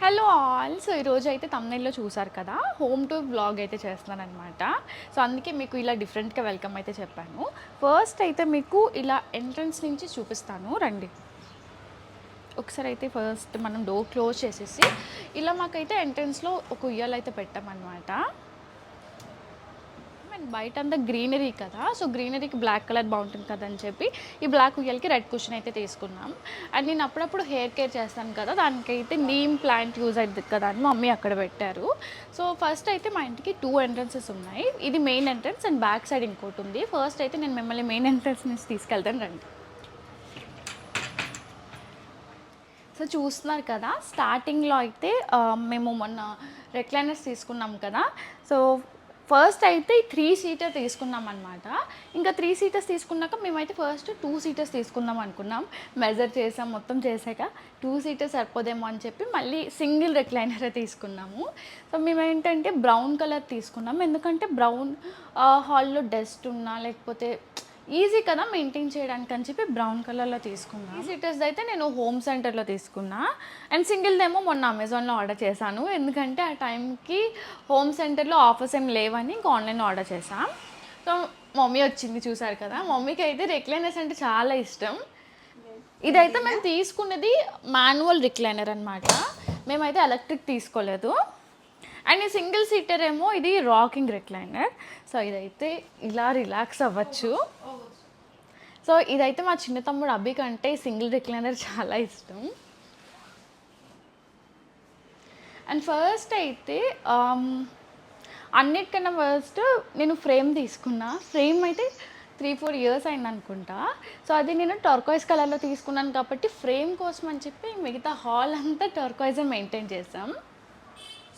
Hello all. So ఈరోజు అయితే తమ్నైల్లో చూసారు కదా, హోమ్ టూర్ బ్లాగ్ అయితే చేస్తున్నానమాట. సో అందుకే మీకు ఇలా డిఫరెంట్గా వెల్కమ్ అయితే చెప్పాను. ఫస్ట్ అయితే మీకు ఇలా ఎంట్రన్స్ నుంచి చూపిస్తాను రండి. ఒకసారి అయితే ఫస్ట్ మనం డోర్ క్లోజ్ చేసేసి ఇలా మాకైతే ఎంట్రన్స్లో ఒక ఉయ్యాల అయితే పెట్టామన్నమాట. అండ్ బయట అంతా గ్రీనరీ కదా, సో గ్రీనరీకి బ్లాక్ కలర్ బాగుంటుంది కదా అని చెప్పి ఈ బ్లాక్ ఉయ్యాలకి రెడ్ కుషన్ అయితే తీసుకున్నాం. అండ్ నేను అప్పుడప్పుడు హెయిర్ కేర్ చేస్తాను కదా, దానికైతే నీమ్ ప్లాంట్ యూజ్ అవుతుంది కదా అని మమ్మీ అక్కడ పెట్టారు. సో ఫస్ట్ అయితే మా ఇంటికి 2 ఎంట్రన్సెస్ ఉన్నాయి. ఇది main entrance and back side ఇంకోటి ఉంది. ఫస్ట్ అయితే నేను మిమ్మల్ని మెయిన్ ఎంట్రన్స్ నుంచి తీసుకెళ్తాను రండి. సో చూస్తున్నారు కదా, స్టార్టింగ్లో అయితే మేము మొన్న రెక్లైనర్స్ తీసుకున్నాం కదా. సో ఫస్ట్ అయితే 3 సీటర్ తీసుకున్నాం అనమాట. ఇంకా 3 సీటర్స్ తీసుకున్నాక మేమైతే ఫస్ట్ 2 సీటర్స్ తీసుకుందాం అనుకున్నాం. మెజర్ చేసాం, మొత్తం చేశాక 2 సీటర్స్ సరిపోదేమో అని చెప్పి మళ్ళీ సింగిల్ రెక్లైనరే తీసుకున్నాము. సో మేము ఏంటంటే బ్రౌన్ కలర్ తీసుకున్నాం, ఎందుకంటే బ్రౌన్ హాల్లో డస్ట్ ఉన్నా లేకపోతే ఈజీ కదా మెయింటైన్ చేయడానికి అని చెప్పి బ్రౌన్ కలర్లో తీసుకున్నా. ఈ సీటర్స్ అయితే నేను హోమ్ సెంటర్లో తీసుకున్నా. అండ్ సింగిల్దేమో మొన్న అమెజాన్లో ఆర్డర్ చేశాను, ఎందుకంటే ఆ టైంకి హోమ్ సెంటర్లో ఆఫర్స్ ఏం లేవని ఇంకా ఆన్లైన్లో ఆర్డర్ చేసాం. సో మమ్మీ వచ్చింది చూసారు కదా, మమ్మీకి అయితే రెక్లైనర్స్ అంటే చాలా ఇష్టం. ఇదైతే మేము తీసుకున్నది మాన్యువల్ రిక్లైనర్ అనమాట, మేమైతే ఎలక్ట్రిక్ తీసుకోలేదు. అండ్ ఈ సింగిల్ సీటర్ ఏమో ఇది రాకింగ్ రిక్లైనర్. సో ఇదైతే ఇలా రిలాక్స్ అవ్వచ్చు. సో ఇదైతే మా చిన్న తమ్ముడు అభి కంటే సింగిల్ రిక్లైనర్ చాలా ఇష్టం. అండ్ ఫస్ట్ అయితే అన్నిటికన్నా ఫస్ట్ నేను ఫ్రేమ్ తీసుకున్నా. ఫ్రేమ్ అయితే 3-4 ఇయర్స్ అయింది అనుకుంటా. సో అది నేను టర్కాయిస్ కలర్లో తీసుకున్నాను కాబట్టి ఫ్రేమ్ కోసం అని చెప్పి మిగతా హాల్ అంతా టర్కాయిజే మెయింటైన్ చేసాం.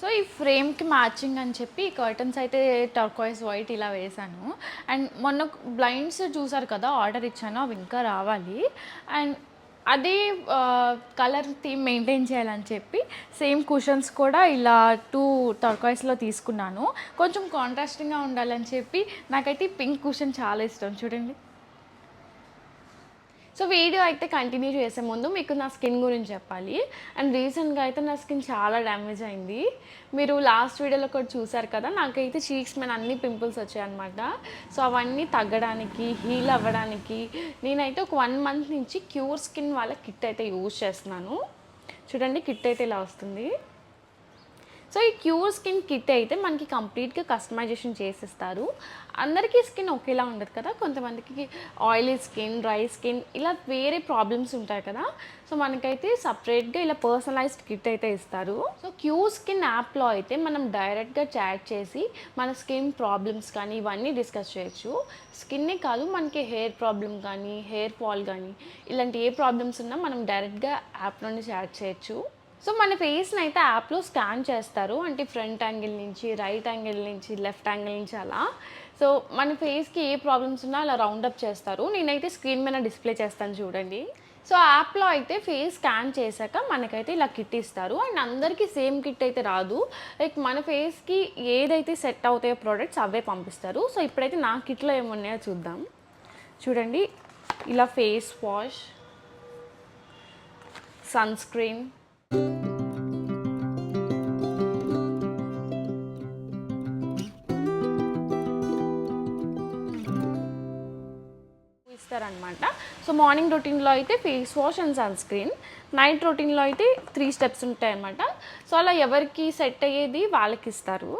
సో ఈ ఫ్రేమ్కి మ్యాచింగ్ అని చెప్పి కర్టన్స్ అయితే టర్కాయిస్ వైట్ ఇలా వేసాను. అండ్ మొన్న బ్లైండ్స్ చూసారు కదా, ఆర్డర్ ఇచ్చాను, అవి ఇంకా రావాలి. అండ్ అదే కలర్ థీమ్ మెయింటైన్ చేయాలని చెప్పి సేమ్ కుషన్స్ కూడా ఇలా 2 టర్కాయిస్లో తీసుకున్నాను. కొంచెం కాంట్రాస్టింగ్గా ఉండాలని చెప్పి నాకైతే పింక్ కుషన్ చాలా ఇష్టం. చూడండి. సో వీడియో అయితే కంటిన్యూ చేసే ముందు మీకు నా స్కిన్ గురించి చెప్పాలి. అండ్ రీసెంట్గా అయితే నా స్కిన్ చాలా డ్యామేజ్ అయింది. మీరు లాస్ట్ వీడియోలో కూడా చూసారు కదా, నాకైతే చీక్స్ మీద అన్ని పింపుల్స్ వచ్చాయన్నమాట. సో అవన్నీ తగ్గడానికి, హీల్ అవ్వడానికి నేనైతే ఒక 1 మంత్ నుంచి క్యూర్ స్కిన్ వాళ్ళ కిట్ అయితే యూజ్ చేస్తున్నాను. చూడండి, కిట్ అయితే ఇలా వస్తుంది. సో ఈ క్యూర్ స్కిన్ కిట్ అయితే మనకి కంప్లీట్గా కస్టమైజేషన్ చేసిస్తారు. అందరికీ స్కిన్ ఒకేలా ఉండదు కదా, కొంతమందికి ఆయిలీ స్కిన్, డ్రై స్కిన్ ఇలా వేరే ప్రాబ్లమ్స్ ఉంటాయి కదా. సో మనకైతే సపరేట్గా ఇలా పర్సనలైజ్డ్ కిట్ అయితే ఇస్తారు. సో క్యూర్ స్కిన్ యాప్లో అయితే మనం డైరెక్ట్గా చాట్ చేసి మన స్కిన్ ప్రాబ్లమ్స్ కానీ ఇవన్నీ డిస్కస్ చేయొచ్చు. స్కిన్నే కాదు, మనకి హెయిర్ ప్రాబ్లమ్ కానీ హెయిర్ ఫాల్ కానీ ఇలాంటి ఏ ప్రాబ్లమ్స్ ఉన్నా మనం డైరెక్ట్గా యాప్లోనే చాట్ చేయొచ్చు. సో మన ఫేస్ని అయితే యాప్లో స్కాన్ చేస్తారు, అంటే ఫ్రంట్ యాంగిల్ నుంచి, రైట్ యాంగిల్ నుంచి, లెఫ్ట్ యాంగిల్ నుంచి అలా. సో మన ఫేస్కి ఏ ప్రాబ్లమ్స్ ఉన్నా అలా రౌండప్ చేస్తారు. నేనైతే స్క్రీన్ మీద డిస్ప్లే చేస్తాను చూడండి. సో యాప్లో అయితే ఫేస్ స్కాన్ చేశాక మనకైతే ఇలా కిట్ ఇస్తారు. అండ్ అందరికీ సేమ్ కిట్ అయితే రాదు, లైక్ మన ఫేస్కి ఏదైతే సెట్ అవుతాయో ప్రోడక్ట్స్ అవే పంపిస్తారు. సో ఇప్పుడైతే నా కిట్లో ఏమున్నాయో చూద్దాం. చూడండి, ఇలా ఫేస్ వాష్, సన్ స్క్రీన్, ఇస్తారనమాట. సో మార్నింగ్ రొటీన్లో అయితే face wash and sunscreen, night రొటీన్లో అయితే 3 స్టెప్స్ ఉంటాయి అన్నమాట. సో అలా ఎవరికి సెట్ అయ్యేది వాళ్ళకి ఇస్తారు.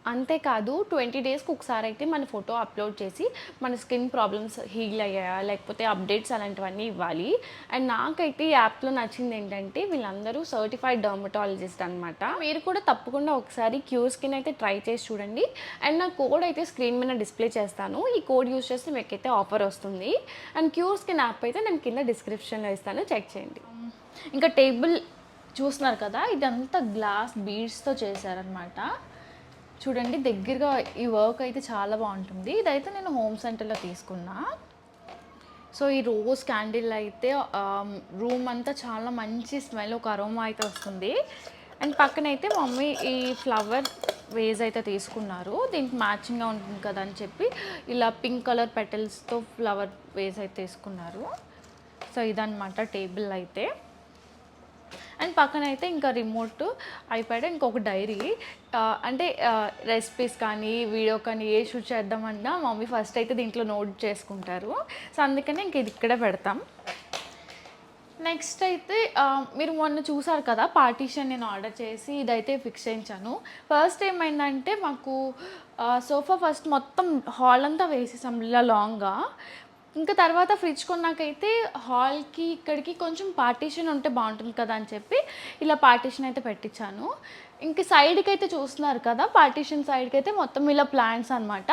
అంతేకాదు 20 డేస్కి ఒకసారి అయితే మన ఫోటో అప్లోడ్ చేసి మన స్కిన్ ప్రాబ్లమ్స్ హీల్ అయ్యాయా లేకపోతే అప్డేట్స్ అలాంటివన్నీ ఇవ్వాలి. అండ్ నాకైతే ఈ యాప్లో నచ్చింది ఏంటంటే వీళ్ళందరూ సర్టిఫైడ్ డర్మటాలజిస్ట్ అనమాట. మీరు కూడా తప్పకుండా ఒకసారి క్యూర్ స్కిన్ అయితే ట్రై చేసి చూడండి. అండ్ నా కోడ్ అయితే స్క్రీన్ మీద డిస్ప్లే చేస్తాను, ఈ కోడ్ యూస్ చేస్తే మీకైతే ఆఫర్ వస్తుంది. అండ్ క్యూర్ స్కిన్ యాప్ అయితే నేను కింద డిస్క్రిప్షన్లో ఇస్తాను, చెక్ చేయండి. ఇంకా టేబుల్ చూస్తున్నారు కదా, ఇదంతా గ్లాస్ బీడ్స్తో చేశారనమాట. చూడండి దగ్గరగా, ఈ వర్క్ అయితే చాలా బాగుంటుంది. ఇదైతే నేను హోమ్ సెంటర్లో తీసుకున్నా. సో ఈ రోజ్ క్యాండిల్ అయితే రూమ్ అంతా చాలా మంచి స్మెల్, ఒక అరోమా అయితే వస్తుంది. అండ్ పక్కనైతే మమ్మీ ఈ ఫ్లవర్ వేజ్ అయితే తీసుకున్నారు, దీనికి మ్యాచింగ్గా ఉంటుంది కదా అని చెప్పి ఇలా పింక్ కలర్ పెటల్స్తో ఫ్లవర్ వేజ్ అయితే తీసుకున్నారు. సో ఇదన్నమాట టేబుల్ అయితే. అండ్ పక్కన అయితే ఇంకా రిమోట్, ఐప్యాడ్, ఇంకొక డైరీ. అంటే రెసిపీస్ కానీ వీడియో కానీ ఏ షూట్ చేద్దామన్నా మమ్మీ ఫస్ట్ అయితే దీంట్లో నోట్ చేసుకుంటారు. సో అందుకనే ఇంక ఇది ఇక్కడే పెడతాం. నెక్స్ట్ అయితే మీరు మొన్న చూసారు కదా పార్టీషన్ నేను ఆర్డర్ చేసి ఇదైతే ఫిక్స్ చేయించాను. ఫస్ట్ ఏమైందంటే మాకు సోఫా ఫస్ట్ మొత్తం హాల్ అంతా వేసేసాం ఇలా లాంగ్గా. ఇంకా తర్వాత ఫ్రిడ్జ్ కొన్నాకైతే హాల్కి ఇక్కడికి కొంచెం పార్టీషన్ ఉంటే బాగుంటుంది కదా అని చెప్పి ఇలా పార్టీషన్ అయితే పెట్టించాను. ఇంక సైడ్కి అయితే చూస్తున్నారు కదా, పార్టీషన్ సైడ్కి అయితే మొత్తం ఇలా ప్లాంట్స్ అనమాట.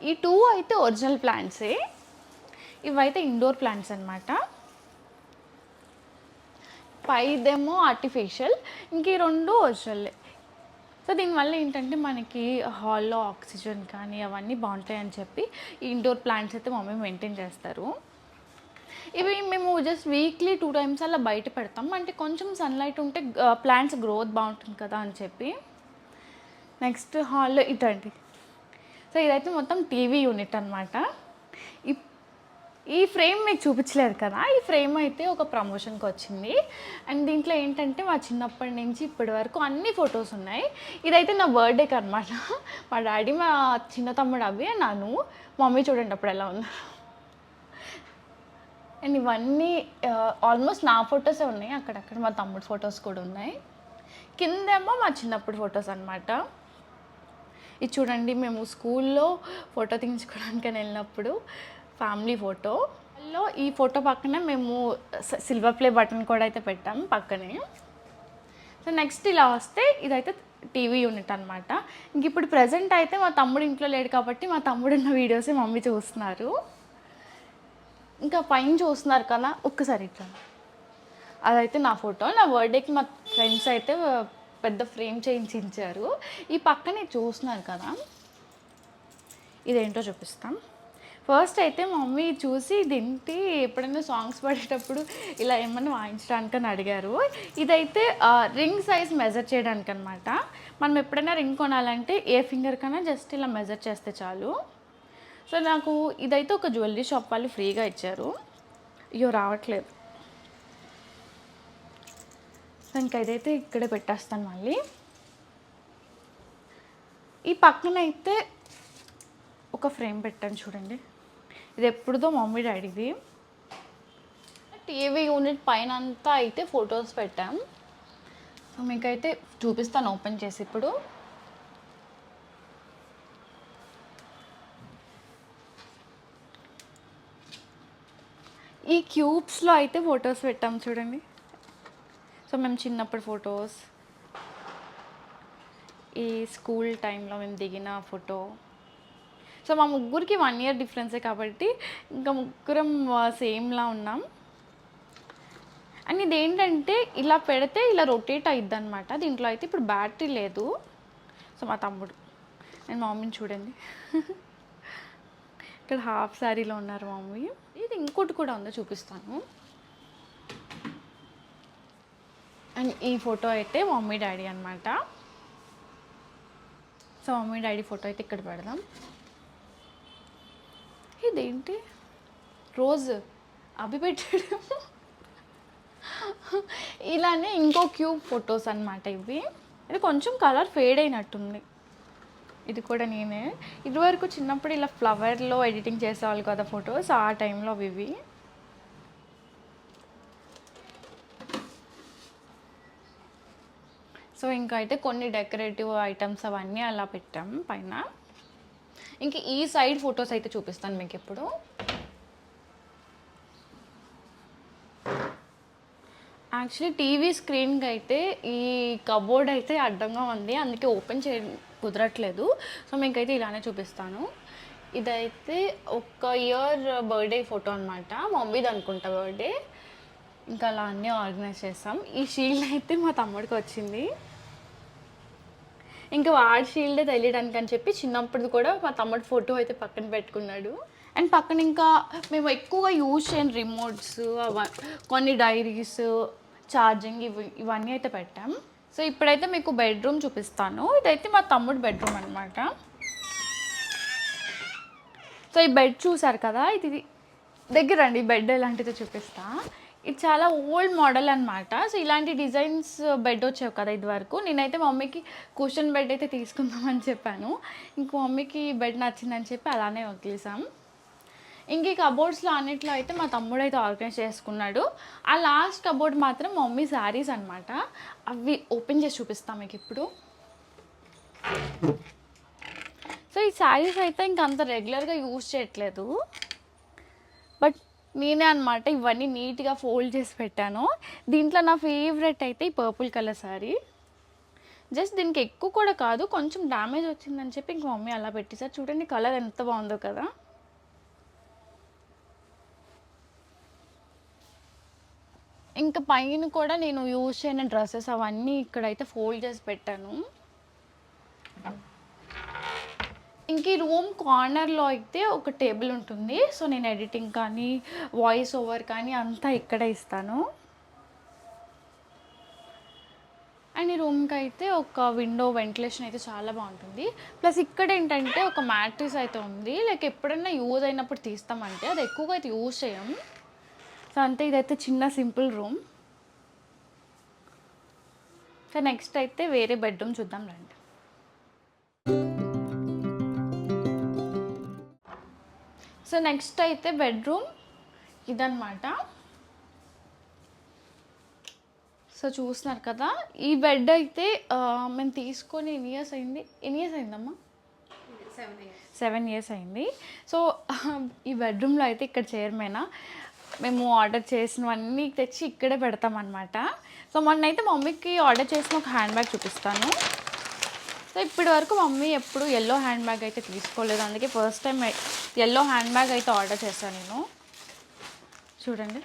ఈ 2 అయితే ఒరిజినల్ ప్లాంట్సే, ఇవైతే ఇండోర్ ప్లాంట్స్ అనమాట. పైదేమో ఆర్టిఫిషియల్, ఇంక ఈ 2 ఒరిజినల్లే. సో దీనివల్ల ఏంటంటే మనకి హాల్లో ఆక్సిజన్ కానీ అవన్నీ బాగుంటాయి అని చెప్పి ఈ ఇండోర్ ప్లాంట్స్ అయితే మమ్మీ మెయింటైన్ చేస్తారు. ఇవి మేము జస్ట్ వీక్లీ 2 టైమ్స్ అలా బయట పెడతాం, అంటే కొంచెం సన్లైట్ ఉంటే ప్లాంట్స్ గ్రోత్ బాగుంటుంది కదా అని చెప్పి. నెక్స్ట్ హాల్లో ఇదండి. సో ఇదైతే మొత్తం టీవీ యూనిట్ అనమాట. ఈ ఫ్రేమ్ మీకు చూపించలేదు కదా, ఈ ఫ్రేమ్ అయితే ఒక ప్రమోషన్కి వచ్చింది. అండ్ దీంట్లో ఏంటంటే మా చిన్నప్పటి నుంచి ఇప్పటి వరకు అన్ని ఫొటోస్ ఉన్నాయి. ఇదైతే నా బర్త్డేకి అనమాట. మా డాడీ, మా చిన్న తమ్ముడు అవి, నాను, మమ్మీ చూడండి అప్పుడు ఎలా ఉన్నారు. అండ్ ఇవన్నీ ఆల్మోస్ట్ నా ఫొటోసే ఉన్నాయి, అక్కడక్కడ మా తమ్ముడు ఫొటోస్ కూడా ఉన్నాయి. కిందేమో మా చిన్నప్పుడు ఫొటోస్ అనమాట. ఇది చూడండి, మేము స్కూల్లో ఫోటో తీయించుకోవడానికి వెళ్ళినప్పుడు ఫ్యామిలీ ఫోటో. ఈ ఫోటో పక్కనే మేము సిల్వర్ ప్లే బటన్ కూడా అయితే పెట్టాం పక్కనే. సో నెక్స్ట్ ఇలా వస్తే ఇదైతే టీవీ యూనిట్ అనమాట. ఇంక ఇప్పుడు ప్రజెంట్ అయితే మా తమ్ముడు ఇంట్లో లేడు కాబట్టి మా తమ్ముడు ఉన్న వీడియోసే మమ్మీ చూస్తున్నారు. ఇంకా పైన చూస్తున్నారు కదా, ఒక్కసారి ఇట్లా, అదైతే నా ఫోటో. నా బర్త్డేకి మా ఫ్రెండ్స్ అయితే పెద్ద ఫ్రేమ్ చేయించారు. ఈ పక్కనే చూస్తున్నారు కదా, ఇదేంటో చూపిస్తాం. ఫస్ట్ అయితే మమ్మీ చూసి ఇదేంటి, ఎప్పుడైనా సాంగ్స్ పాడేటప్పుడు ఇలా ఏమన్నా వాయించడానికని అడిగారు. ఇదైతే రింగ్ సైజ్ మెజర్ చేయడానికి అనమాట. మనం ఎప్పుడైనా రింగ్ కొనాలంటే ఏ ఫింగర్ కన్నా జస్ట్ ఇలా మెజర్ చేస్తే చాలు. సో నాకు ఇదైతే ఒక జ్యువెలరీ షాప్ వాళ్ళు ఫ్రీగా ఇచ్చారు. అయ్యో రావట్లేదు. సో ఇంకా ఇదైతే ఇక్కడే పెట్టేస్తాను మళ్ళీ. ఈ పక్కన అయితే ఒక ఫ్రేమ్ పెట్టాను చూడండి, ఇది ఎప్పుడుదో మమ్మీ డాడీది. టీవీ యూనిట్ పైన అంతా అయితే ఫొటోస్ పెట్టాం. సో మీకైతే చూపిస్తాను ఓపెన్ చేసి ఇప్పుడు. ఈ క్యూబ్స్లో అయితే ఫొటోస్ పెట్టాం చూడండి. సో మేము చిన్నప్పుడు ఫొటోస్, ఈ స్కూల్ టైంలో మేము దిగిన ఫోటో. సో మా ముగ్గురికి 1 year డిఫరెన్సే కాబట్టి ఇంకా ముగ్గురం సేమ్లా ఉన్నాం. అండ్ ఇదేంటంటే ఇలా పెడితే ఇలా రొటేట్ అయిద్ది అనమాట. దీంట్లో అయితే ఇప్పుడు బ్యాటరీ లేదు. సో మా తమ్ముడు అండ్ మమ్మీని చూడండి, ఇక్కడ హాఫ్ శారీలో ఉన్నారు మమ్మీ. ఇది ఇంకోటి కూడా ఉందో చూపిస్తాను. అండ్ ఈ ఫోటో అయితే మమ్మీ డాడీ అనమాట. సో మమ్మీ డాడీ ఫోటో అయితే ఇక్కడ పెడదాం. ఇదేంటి రోజు అవి పెట్టాడు. ఇలానే ఇంకో క్యూబ్ ఫొటోస్ అనమాట ఇవి. ఇది కొంచెం కలర్ ఫేడ్ అయినట్టుంది. ఇది కూడా నేనే ఇదివరకు చిన్నప్పుడు ఇలా ఫ్లవర్లో ఎడిటింగ్ చేసేవాళ్ళు కదా ఫొటోస్, ఆ టైంలో ఇవి. సో ఇంకా అయితే కొన్ని డెకరేటివ్ ఐటమ్స్ అవన్నీ అలా పెట్టాం పైన. ఇంక ఈ సైడ్ ఫొటోస్ అయితే చూపిస్తాను మీకు ఇప్పుడు. యాక్చువల్లీ టీవీ స్క్రీన్కి అయితే ఈ కబోర్డ్ అయితే అడ్డంగా ఉంది, అందుకే ఓపెన్ కుదరట్లేదు. సో మీకైతే ఇలానే చూపిస్తాను. ఇదైతే 1 year బర్త్డే ఫోటో అనమాట, మమ్మీది అనుకుంటా బర్త్డే. ఇంకా అలా అన్నీ ఆర్గనైజ్ చేస్తాం. ఈ షీల్డ్ అయితే మా తమ్ముడికి వచ్చింది. ఇంకా వాడి షీల్డే తెలియడానికి అని చెప్పి చిన్నప్పుడు కూడా మా తమ్ముడు ఫోటో అయితే పక్కన పెట్టుకున్నాడు. అండ్ పక్కన ఇంకా మేము ఎక్కువగా యూజ్ చేయని రిమోట్స్, కొన్ని డైరీస్, ఛార్జింగ్ ఇవన్నీ అయితే పెట్టాం. సో ఇప్పుడైతే మీకు బెడ్రూమ్ చూపిస్తాను. ఇదైతే మా తమ్ముడు బెడ్రూమ్ అనమాట. సో ఈ బెడ్ చూసారు కదా, ఇది దగ్గర అండి బెడ్ ఎలాంటిదో చూపిస్తా. ఇది చాలా ఓల్డ్ మోడల్ అనమాట. సో, ఇలాంటి డిజైన్స్ బెడ్ వచ్చేవి కదా ఇదివరకు. నేనైతే మా మమ్మీకి కుషన్ బెడ్ అయితే తీసుకుందామని చెప్పాను. ఇంక మమ్మీకి బెడ్ నచ్చిందని చెప్పి అలానే వదిలేసాం. ఇంక ఈ కబోర్డ్స్‌లో అన్నిట్లో అయితే మా తమ్ముడైతే ఆర్గనైజ్ చేసుకున్నాడు. ఆ లాస్ట్ కబోర్డ్ మాత్రం మా మమ్మీ శారీస్ అనమాట. అవి ఓపెన్ చేసి చూపిస్తా మీకిప్పుడు. సో, ఈ శారీస్ అయితే ఇంక అంత రెగ్యులర్‌గా యూజ్ చేయట్లేదు. బట్ నేనే అనమాట ఇవన్నీ నీట్‌గా ఫోల్డ్ చేసి పెట్టాను. దీంట్లో నా ఫేవరెట్ అయితే ఈ పర్పుల్ కలర్ శారీ. జస్ట్ దీనికి ఎక్కువ కూడా కాదు, కొంచెం డ్యామేజ్ వచ్చిందని చెప్పి ఇంక మమ్మీ అలా పెట్టేసారు. చూడండి కలర్ ఎంత బాగుందో కదా! ఇంకా పైన కూడా నేను యూజ్ చేయని డ్రెస్సెస్ అవన్నీ ఇక్కడైతే ఫోల్డ్ చేసి పెట్టాను. ఇంక ఈ రూమ్ కార్నర్‌లో అయితే ఒక టేబుల్ ఉంటుంది. సో, నేను ఎడిటింగ్ కానీ, వాయిస్ ఓవర్ కానీ అంతా ఇక్కడే ఇస్తాను. అండ్ ఈ రూమ్‌కి అయితే ఒక విండో వెంటిలేషన్ అయితే చాలా బాగుంటుంది. ప్లస్ ఇక్కడ ఏంటంటే ఒక మ్యాట్రిస్ అయితే ఉంది. లైక్ ఎప్పుడైనా యూజ్ అయినప్పుడు తీస్తామంటే అది ఎక్కువగా అయితే యూజ్ చేయం. సో, అంతే ఇదైతే చిన్న సింపుల్ రూమ్. సో, నెక్స్ట్ అయితే వేరే బెడ్రూమ్ చూద్దాం రండి. సో, నెక్స్ట్ అయితే బెడ్రూమ్ ఇదనమాట. సో, చూస్తున్నారు కదా! ఈ బెడ్ అయితే మేము తీసుకొని ఎన్ని ఇయర్స్ అయింది? ఎన్ని ఇయర్స్ అయిందమ్మా? 7 ఇయర్స్ అయింది. సో, ఈ బెడ్రూమ్‌లో అయితే ఇక్కడ చైర్మేనా మేము ఆర్డర్ చేసినవన్నీ తెచ్చి ఇక్కడే పెడతామన్నమాట. సో, మొన్నైతే మమ్మీకి ఆర్డర్ చేసిన ఒక హ్యాండ్ బ్యాగ్ చూపిస్తాను. సో, ఇప్పటి వరకు మమ్మీ ఎప్పుడు యెల్లో హ్యాండ్ బ్యాగ్ అయితే తీసుకోలేదు. అందుకే first time yellow hand bag అయితే ఆర్డర్ చేశాను నేను. చూడండి.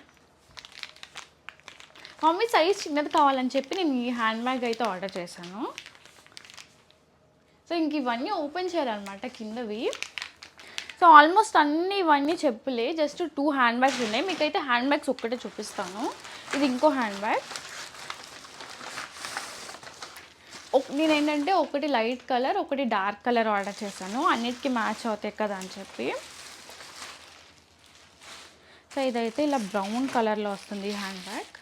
మమ్మీ సైజ్ చిన్నది కావాలని చెప్పి నేను ఈ హ్యాండ్ బ్యాగ్ అయితే ఆర్డర్ చేశాను. సో, ఇంక ఇవన్నీ ఓపెన్ చేయాలన్నమాట కిందవి. సో, ఆల్మోస్ట్ అన్నీ ఇవన్నీ చెప్పులే. జస్ట్ 2 హ్యాండ్ బ్యాగ్స్ ఉన్నాయి. మీకైతే హ్యాండ్ బ్యాగ్స్ ఒక్కటే చూపిస్తాను. ఇది ఇంకో హ్యాండ్ బ్యాగ్. నేనేంటంటే ఒకటి లైట్ కలర్, ఒకటి డార్క్ కలర్ ఆర్డర్ చేశాను. అన్నిటికీ మ్యాచ్ అవుతాయి కదా అని చెప్పి. సో, ఇదైతే ఇలా బ్రౌన్ కలర్లో వస్తుంది ఈ హ్యాండ్ బ్యాగ్.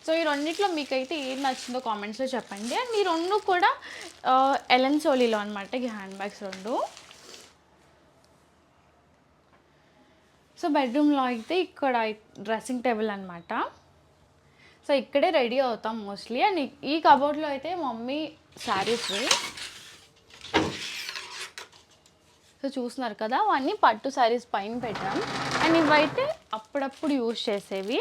సో, ఈ రెండిట్లో మీకైతే ఏది నచ్చిందో కామెంట్స్లో చెప్పండి. అండ్ ఈ రెండు కూడా ఎలెన్ సోలీలో అనమాట ఈ హ్యాండ్ బ్యాగ్స్ రెండు. సో, బెడ్రూమ్లో అయితే ఇక్కడ డ్రెస్సింగ్ టేబుల్ అనమాట. సో, ఇక్కడే రెడీ అవుతాం మోస్ట్లీ. అండ్ ఈ కబోర్డ్లో అయితే మమ్మీ శారీస్. సో, చూస్తున్నారు కదా! అవన్నీ పట్టు శారీస్ పైన పెట్టాం. అండ్ ఇవైతే అప్పుడప్పుడు యూజ్ చేసేవి.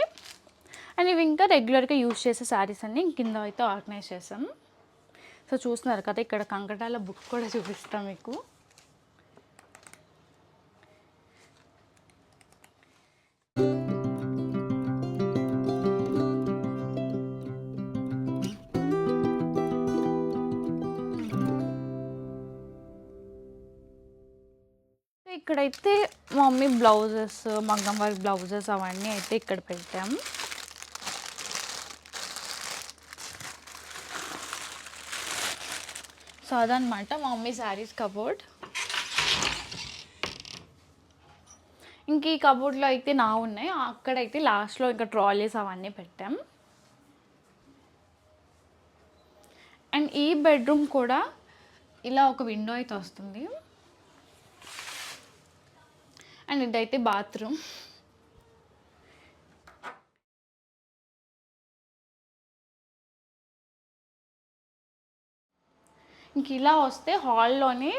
అండ్ ఇవి ఇంకా రెగ్యులర్గా యూజ్ చేసే శారీస్ అన్నీ కింద అయితే ఆర్గనైజ్ చేసాం. సో, చూస్తున్నారు కదా! ఇక్కడ కంకటాల బుక్ కూడా చూపిస్తాం మీకు. ఇక్కడైతే మమ్మీ బ్లౌజెస్, మగ్గం వర్క్ బ్లౌజెస్ అవన్నీ అయితే ఇక్కడ పెట్టాం. సో, అదనమాట మా మమ్మీ శారీస్ కబోర్డ్. ఇంక ఈ కబోర్డ్లో అయితే నా ఉన్నాయి. అక్కడైతే లాస్ట్లో ఇంకా ట్రాలీస్ అవన్నీ పెట్టాం. అండ్ ఈ బెడ్రూమ్ కూడా ఇలా ఒక విండో అయితే వస్తుంది. అండ్ ఇదైతే బాత్రూమ్. ఇంక ఇలా వస్తే హాల్లోనే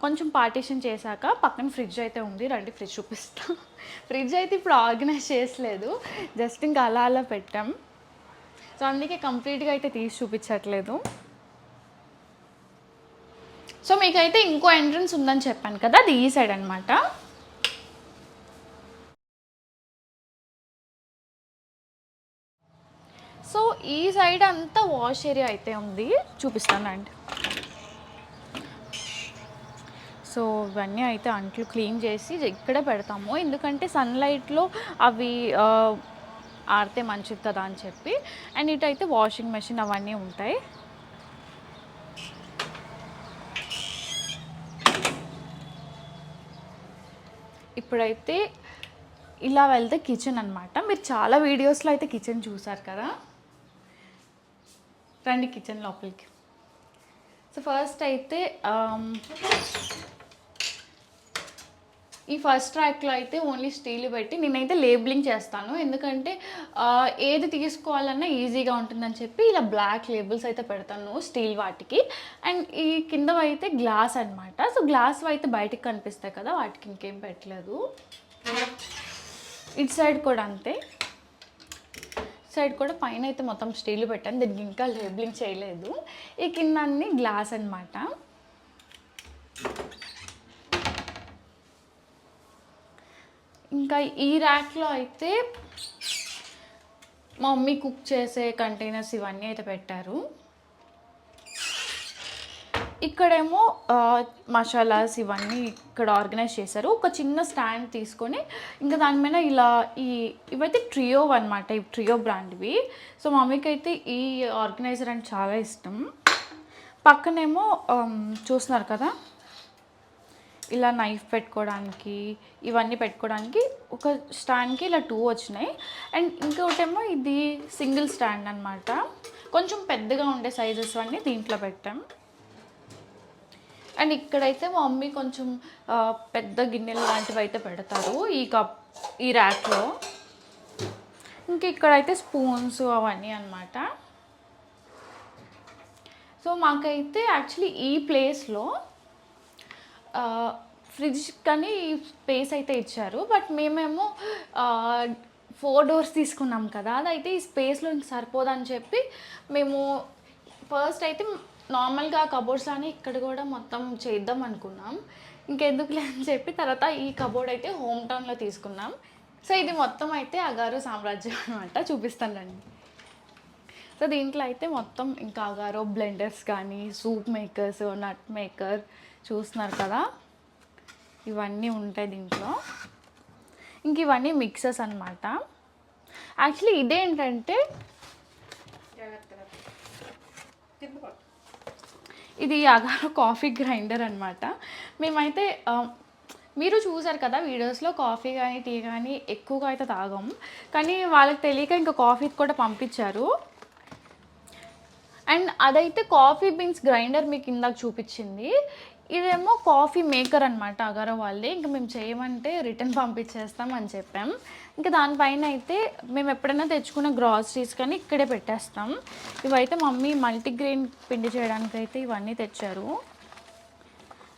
కొంచెం పార్టీషన్ చేశాక పక్కన ఫ్రిడ్జ్ అయితే ఉంది. రండి ఫ్రిడ్జ్ చూపిస్తా. ఫ్రిడ్జ్ అయితే ఇప్పుడు ఆర్గనైజ్ చేసలేదు, జస్ట్ ఇంకా అలా అలా పెట్టాం. సో, అందుకే కంప్లీట్గా అయితే తీసి చూపించట్లేదు. సో, మీకైతే ఇంకో ఎంట్రన్స్ ఉందని చెప్పాను కదా, అది ఈ సైడ్ అనమాట. సో, ఈ సైడ్ అంతా వాష్ ఏరియా అయితే ఉంది, చూపిస్తానండి. సో, ఇవన్నీ అయితే అంట్లు క్లీన్ చేసి ఇక్కడే పెడతాము. ఎందుకంటే సన్లైట్లో అవి ఆరితే మంచిది కదా అని చెప్పి. అండ్ ఇటైతే వాషింగ్ మెషిన్ అవన్నీ ఉంటాయి. ఇప్పుడైతే ఇలా వెళ్తే కిచెన్ అనమాట. మీరు చాలా వీడియోస్లో అయితే కిచెన్ చూసారు కదా. రండి కిచెన్ లోపలికి. సో ఫస్ట్ అయితే ఈ ఫస్ట్ ర్యాక్లో అయితే ఓన్లీ స్టీల్ పెట్టి నేనైతే లేబులింగ్ చేస్తాను, ఎందుకంటే ఏది తీసుకోవాలన్నా ఈజీగా ఉంటుందని చెప్పి ఇలా బ్లాక్ లేబుల్స్ అయితే పెడతాను స్టీల్ వాటికి. అండ్ ఈ కింద అయితే గ్లాస్ అనమాట. సో గ్లాస్ అయితే బయటికి కనిపిస్తాయి కదా, వాటికి ఇంకేం పెట్టలేదు. ఇటు సైడ్ కూడా అంతే, సైడ్ కూడా పైన అయితే మొత్తం స్టీల్ పెట్టాను, దీనికి ఇంకా లేబులింగ్ చేయలేదు. ఈ కింద అన్ని గ్లాస్ అనమాట. ఇంకా ఈ ర్యాక్లో అయితే మా మమ్మీ కుక్ చేసే కంటైనర్స్ ఇవన్నీ అయితే పెట్టారు. ఇక్కడేమో మసాలాస్ ఇవన్నీ ఇక్కడ ఆర్గనైజ్ చేశారు. ఒక చిన్న స్టాండ్ తీసుకొని ఇంకా దాని మీద ఇలా ఇవైతే ట్రియో అనమాట, ఇవి ట్రియో బ్రాండ్వి. సో మమ్మీకి అయితే ఈ ఆర్గనైజర్ అంటే చాలా ఇష్టం. పక్కనేమో చూస్తున్నారు కదా, ఇలా నైఫ్ పెట్టుకోవడానికి ఇవన్నీ పెట్టుకోవడానికి ఒక స్టాండ్కి ఇలా 2 వచ్చినాయి. అండ్ ఇంకొకటేమో ఇది సింగిల్ స్టాండ్ అనమాట, కొంచెం పెద్దగా ఉండే సైజెస్ అన్నీ దీంట్లో పెట్టాం. అండ్ ఇక్కడైతే మా మమ్మీ కొంచెం పెద్ద గిన్నెలు లాంటివి అయితే పెడతారు ఈ ర్యాక్లో. ఇంక ఇక్కడైతే స్పూన్స్ అవన్నీ అనమాట. సో మాకైతే యాక్చువల్లీ ఈ ప్లేస్లో ఫ్రిడ్జ్ కానీ స్పేస్ అయితే ఇచ్చారు, బట్ మేమేమో 4 doors తీసుకున్నాం కదా, అదైతే ఈ స్పేస్లో ఇంక సరిపోదని చెప్పి మేము ఫస్ట్ అయితే నార్మల్గా కబోర్డ్స్ అని ఇక్కడ కూడా మొత్తం చేద్దాం అనుకున్నాం. ఇంకెందుకులే అని చెప్పి తర్వాత ఈ కబోర్డ్ అయితే హోమ్ టౌన్లో తీసుకున్నాం. సో ఇది మొత్తం అయితే అగారో సామ్రాజ్యం అనమాట, చూపిస్తానండి. సో దీంట్లో అయితే మొత్తం ఇంకా అగారో బ్లెండర్స్ కానీ సూప్ మేకర్స్, నట్ మేకర్ చూస్తున్నారు కదా, ఇవన్నీ ఉంటాయి దీంట్లో. ఇంక ఇవన్నీ మిక్సర్స్ అనమాట. యాక్చువల్లీ ఇదేంటంటే ఇది అగారో కాఫీ గ్రైండర్ అనమాట. మేమైతే మీరు చూసారు కదా వీడియోస్లో, కాఫీ కానీ టీ కానీ ఎక్కువగా అయితే తాగం, కానీ వాళ్ళకి తెలియక ఇంకా కాఫీ కూడా పంపించారు. అండ్ అదైతే కాఫీ బీన్స్ గ్రైండర్ మీకు ఇందాక చూపించింది, ఇదేమో కాఫీ మేకర్ అనమాట అగారో వాళ్ళే. ఇంకా మేము చేయమంటే రిటర్న్ పంపించేస్తాం అని చెప్పాం. ఇంకా దానిపైన అయితే మేము ఎప్పుడైనా తెచ్చుకున్న గ్రాసరీస్ కానీ ఇక్కడే పెట్టేస్తాం. ఇవైతే మమ్మీ మల్టీగ్రెయిన్ పిండి చేయడానికి అయితే ఇవన్నీ తెచ్చారు.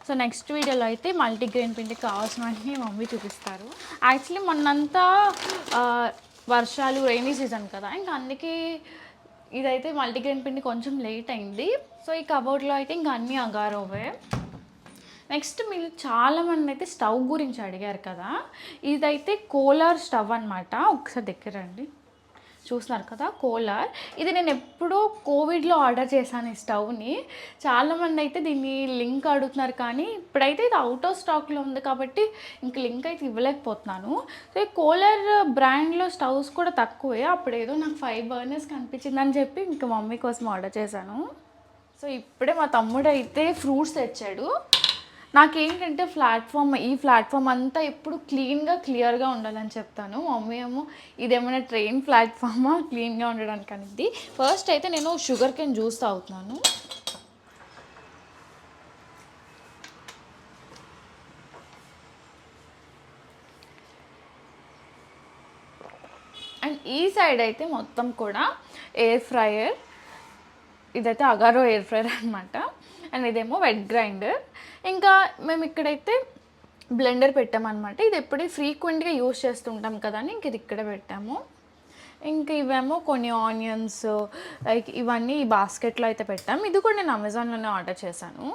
సో నెక్స్ట్ వీడియోలో అయితే మల్టీగ్రెయిన్ పిండికి కావాల్సినవన్నీ మమ్మీ చూపిస్తారు. యాక్చువల్లీ మొన్నంతా వర్షాలు రైనీ సీజన్ కదా, ఇంకా అందుకే ఇదైతే మల్టీగ్రెయిన్ పిండి కొంచెం లేట్ అయింది. సో ఈ కబోర్డ్లో అయితే ఇంకా అన్నీ అగారోవే. నెక్స్ట్ మీరు చాలామంది అయితే స్టవ్ గురించి అడిగారు కదా, ఇదైతే కోలార్ స్టవ్ అనమాట. ఒకసారి దగ్గర రండి, చూస్తున్నారు కదా కోలార్. ఇది నేను ఎప్పుడో కోవిడ్లో ఆర్డర్ చేశాను ఈ స్టవ్ని. చాలామంది అయితే దీన్ని లింక్ అడుగుతున్నారు, కానీ ఇప్పుడైతే ఇది అవుట్ ఆఫ్ స్టాక్లో ఉంది కాబట్టి ఇంక లింక్ అయితే ఇవ్వలేకపోతున్నాను. సో ఈ కోలార్ బ్రాండ్లో స్టవ్స్ కూడా తక్కువే. అప్పుడు ఏదో నాకు 5 burners కనిపించిందని చెప్పి ఇంక మమ్మీ కోసం ఆర్డర్ చేశాను. సో ఇప్పుడే మా తమ్ముడు అయితే ఫ్రూట్స్ తెచ్చాడు. నాకేంటంటే ఈ ప్లాట్ఫామ్ అంతా ఎప్పుడు క్లియర్గా ఉండాలని చెప్తాను. మమ్మీ ఏమో ఇదేమైనా ట్రైన్ ప్లాట్ఫామా క్లీన్గా ఉండడానికి అనేది. ఫస్ట్ అయితే నేను షుగర్ కేన్ జ్యూస్ తాగుతున్నాను. అండ్ ఈ సైడ్ అయితే మొత్తం కూడా ఎయిర్ ఫ్రైయర్, ఇదైతే అగారో ఎయిర్ ఫ్రైయర్ అనమాట. అండ్ ఇదేమో వెట్ గ్రైండర్. ఇంకా మేము ఇక్కడైతే బ్లెండర్ పెట్టామన్నమాట. ఇది ఎప్పుడే ఫ్రీక్వెంట్గా యూజ్ చేస్తుంటాం కదా అని ఇంక ఇది ఇక్కడ పెట్టాము. ఇంకా ఇవేమో కొన్ని ఆనియన్స్ లైక్ ఇవన్నీ ఈ బాస్కెట్లో అయితే పెట్టాము. ఇది కూడా నేను అమెజాన్లోనే ఆర్డర్ చేశాను.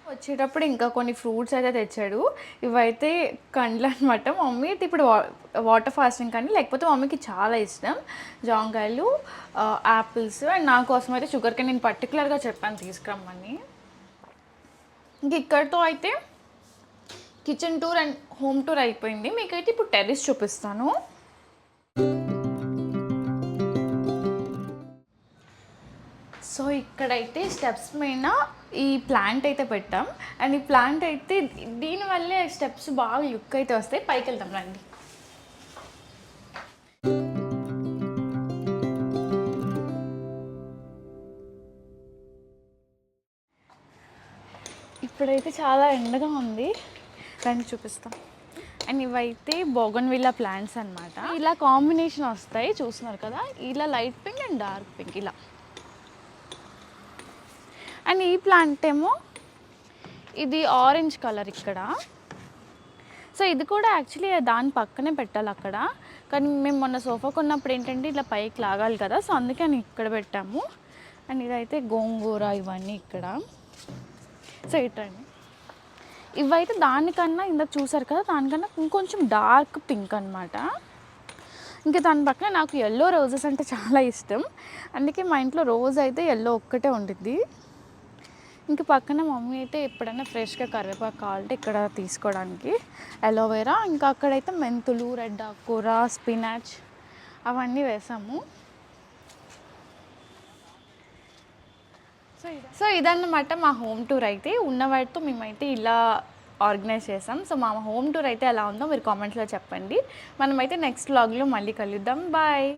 వచ్చేటప్పుడు ఇంకా కొన్ని ఫ్రూట్స్ అయితే తెచ్చాడు. ఇవైతే కండ్లు అనమాట. మమ్మీ ఇప్పుడు వాటర్ ఫాస్టింగ్ కానీ, లేకపోతే మమ్మీకి చాలా ఇష్టం జాంకాయలు, యాపిల్స్. అండ్ నా కోసం అయితే షుగర్ కేన్ నేను పర్టికులర్గా చెప్పాను తీసుకురమ్మని. ఇంక ఇక్కడితో అయితే kitchen tour and home tour అయిపోయింది. మీకైతే ఇప్పుడు టెర్రస్ చూపిస్తాను. సో ఇక్కడైతే స్టెప్స్ మీద ఈ ప్లాంట్ అయితే పెట్టాం. అండ్ ఈ ప్లాంట్ అయితే దీనివల్లే స్టెప్స్ బాగా లుక్ అయితే వస్తాయి. పైకి వెళ్తాం రండి. ఇప్పుడైతే చాలా ఎండగా ఉంది, రండి చూపిస్తాం. అండ్ ఇవైతే బోగన్విల్లా ప్లాంట్స్ అనమాట. ఇలా కాంబినేషన్ వస్తాయి, చూస్తున్నారు కదా, ఇలా light pink and dark pink ఇలా. అండ్ ఈ ప్లాంట్ ఏమో ఇది ఆరెంజ్ కలర్ ఇక్కడ. సో ఇది కూడా యాక్చువల్లీ దాని పక్కనే పెట్టాలి అక్కడ, కానీ మేము మొన్న సోఫా కొన్నప్పుడు ఏంటంటే ఇలా పైకి లాగాలి కదా, సో అందుకే అని ఇక్కడ పెట్టాము. అండ్ ఇదైతే గోంగూర ఇవన్నీ ఇక్కడ. సో ఇటండి, ఇవైతే దానికన్నా ఇందాక చూసారు కదా, దానికన్నా ఇంకొంచెం డార్క్ పింక్ అనమాట. ఇంకా దాని పక్కన నాకు ఎల్లో రోజెస్ అంటే చాలా ఇష్టం, అందుకే మా ఇంట్లో రోజ్ అయితే ఎల్లో ఒక్కటే ఉండిద్ది. ఇంక పక్కన మమ్మీ అయితే ఎప్పుడైనా ఫ్రెష్గా కరివేపాకు కావాలంటే ఇక్కడ తీసుకోవడానికి అలోవెరా, ఇంకా అక్కడైతే మెంతులు, రెడ్ ఆకుకూర, స్పినాచ్ అవన్నీ వేసాము. సో ఇదన్నమాట మా హోమ్ టూర్. అయితే ఉన్న వాటితో మేమైతే ఇలా ఆర్గనైజ్ చేసాం. సో మా హోమ్ టూర్ అయితే ఎలా ఉందో మీరు కామెంట్స్లో చెప్పండి. మనమైతే నెక్స్ట్ వ్లాగ్లో మళ్ళీ కలుద్దాం. బాయ్.